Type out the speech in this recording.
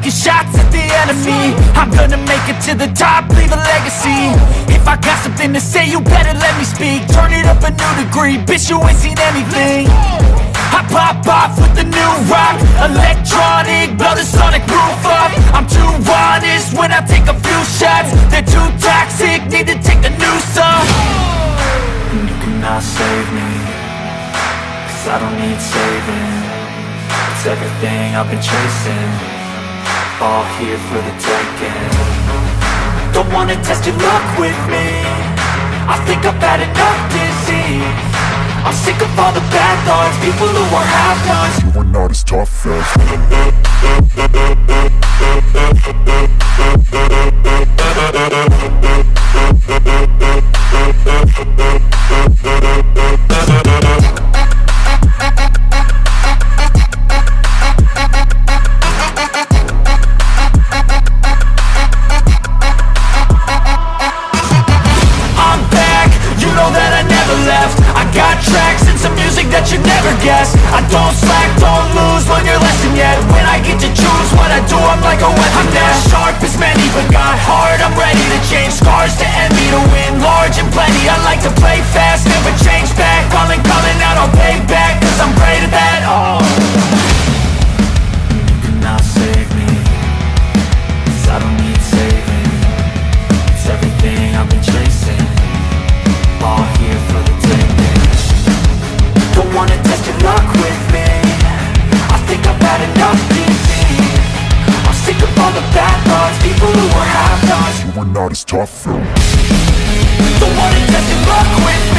taking shots at the enemy. I'm gonna make it to the top, leave a legacy. If I got something to say, you better let me speak. Turn it up a new degree, bitch, you ain't seen anything. I pop off with the new rock, electronic, blow the sonic roof up. I'm too honest when I take a few shots. They're too toxic, need to take the noose off. And you cannot save me, 'cause I don't need saving. It's everything I've been chasing, all here for the taking. Don't wanna test your luck with me, I think I've had enough disease. I'm sick of all the bad thoughts, people who are half-nots. You are not as tough as I'm back, you know that I never left. I got tracks and some music that you never guessed. I don't slack, don't lose, learn your lesson yet. When I get to choose what I do, I'm like a weapon. I'm not sharp as many, but got hard, I'm ready to change. Scars to envy, to win large and plenty. I like to play fast, never change back. Calling out, I'll pay back, 'cause I'm great at that. Oh, you cannot save me, 'cause I don't need saving. It's everything I've been chasing, all here for the taking. Don't wanna test your luck with me, I think I've had enough disease. I'm sick of all the bad thoughts, people who are half-nots. you are not as tough as Don't wanna test your luck with me,